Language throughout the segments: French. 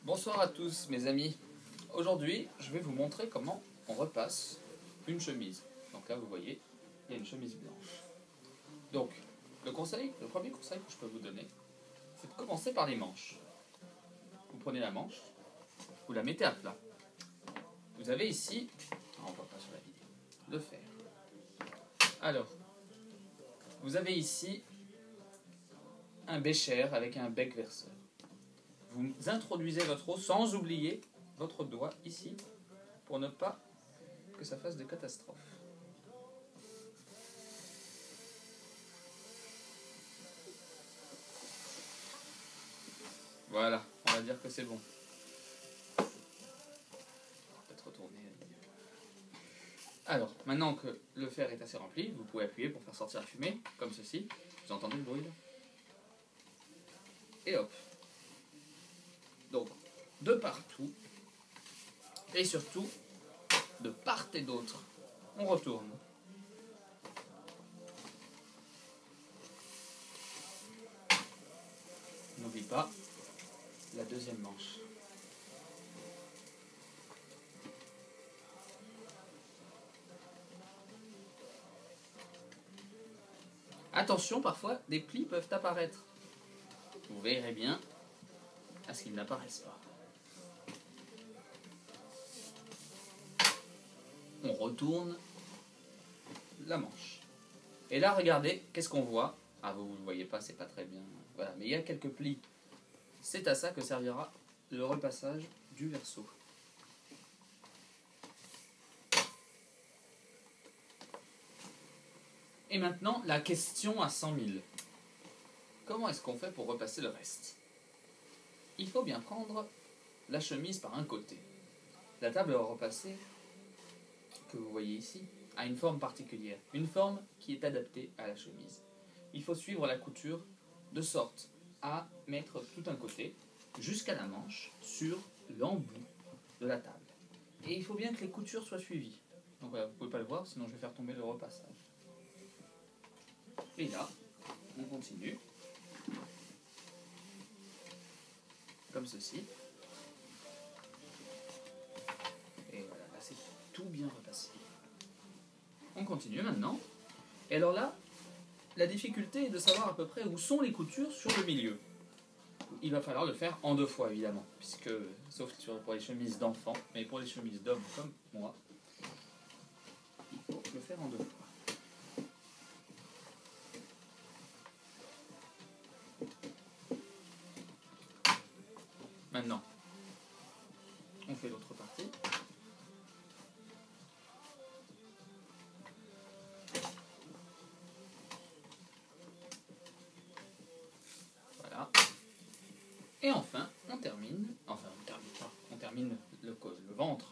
Bonsoir à tous mes amis. Aujourd'hui, je vais vous montrer comment on repasse une chemise. Donc là, vous voyez, il y a une chemise blanche. Donc, le premier conseil que je peux vous donner, c'est de commencer par les manches. Vous prenez la manche, vous la mettez à plat. Vous avez ici, on voit pas sur la vidéo, le fer. Alors, vous avez ici un bécher avec un bec verseur. Vous introduisez votre eau sans oublier votre doigt ici pour ne pas que ça fasse de catastrophe. Voilà, on va dire que c'est bon. Peut-être retourner. Alors, maintenant que le fer est assez rempli, vous pouvez appuyer pour faire sortir la fumée, comme ceci. Vous entendez le bruit là? Et hop. Donc, de partout, et surtout, de part et d'autre, on retourne. N'oublie pas la deuxième manche. Attention, parfois, des plis peuvent apparaître. Vous verrez bien à ce qu'ils n'apparaissent pas. On retourne la manche. Et là, regardez, qu'est-ce qu'on voit? Ah, vous ne le voyez pas, c'est pas très bien. Voilà, mais il y a quelques plis. C'est à ça que servira le repassage du verso. Et maintenant, la question à 100 000. Comment est-ce qu'on fait pour repasser le reste? Il faut bien prendre la chemise par un côté. La table à repasser, que vous voyez ici, a une forme particulière. Une forme qui est adaptée à la chemise. Il faut suivre la couture de sorte à mettre tout un côté jusqu'à la manche sur l'embout de la table. Et il faut bien que les coutures soient suivies. Donc voilà, vous ne pouvez pas le voir, sinon je vais faire tomber le repassage. Et là, on continue. Comme ceci. Et voilà, là c'est tout bien repassé. On continue maintenant. Et alors là, la difficulté est de savoir à peu près où sont les coutures sur le milieu. Il va falloir le faire en 2 fois évidemment, puisque, sauf pour les chemises d'enfants, mais pour les chemises d'hommes comme moi, il faut le faire en 2 fois. Maintenant, on fait l'autre partie. Voilà. Et enfin, on termine le ventre.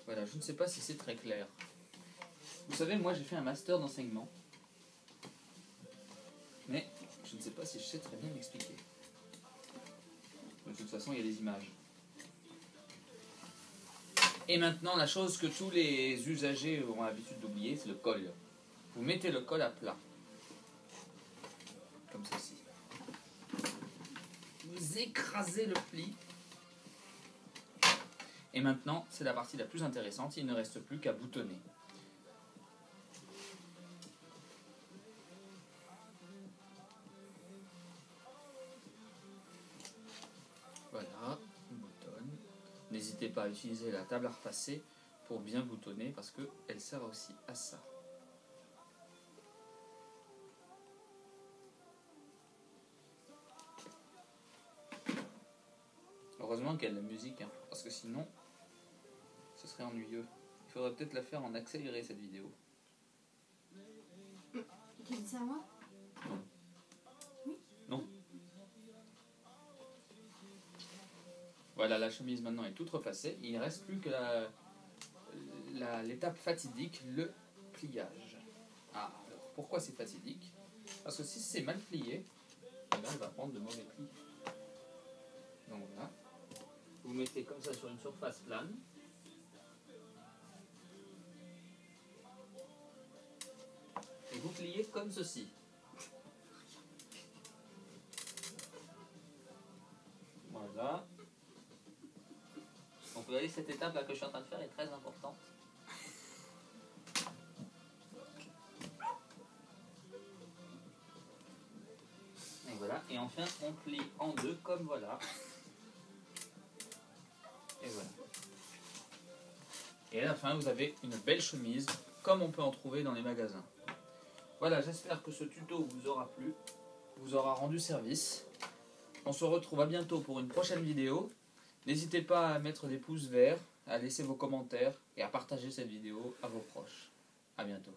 Voilà, je ne sais pas si c'est très clair. Vous savez, moi j'ai fait un master d'enseignement, mais je ne sais pas si je sais très bien l'expliquer. De toute façon, il y a des images. Et maintenant, la chose que tous les usagers auront l'habitude d'oublier, c'est le col. Vous mettez le col à plat. Comme ceci. Vous écrasez le pli. Et maintenant, c'est la partie la plus intéressante. Il ne reste plus qu'à boutonner. Voilà, on boutonne. N'hésitez pas à utiliser la table à repasser pour bien boutonner parce qu'elle sert aussi à ça. Heureusement qu'il y a de la musique, hein, parce que sinon, ce serait ennuyeux. Il faudrait peut-être la faire en accéléré, cette vidéo. Tu dis ça à moi? Non. Oui. Non. Voilà, la chemise maintenant est toute repassée. Il ne reste plus que l'étape fatidique, le pliage. Ah, alors pourquoi c'est fatidique? Parce que si c'est mal plié, eh bien, elle va prendre de mauvais plis. Donc voilà. Vous mettez comme ça sur une surface plane. Et vous pliez comme ceci. voyez, cette étape là que je suis en train de faire est très importante. Et voilà, et enfin on plie en deux comme voilà. Et voilà. Et à la fin vous avez une belle chemise comme on peut en trouver dans les magasins. Voilà, j'espère que ce tuto vous aura plu, vous aura rendu service. On se retrouve à bientôt pour une prochaine vidéo. N'hésitez pas à mettre des pouces verts, à laisser vos commentaires et à partager cette vidéo à vos proches. À bientôt.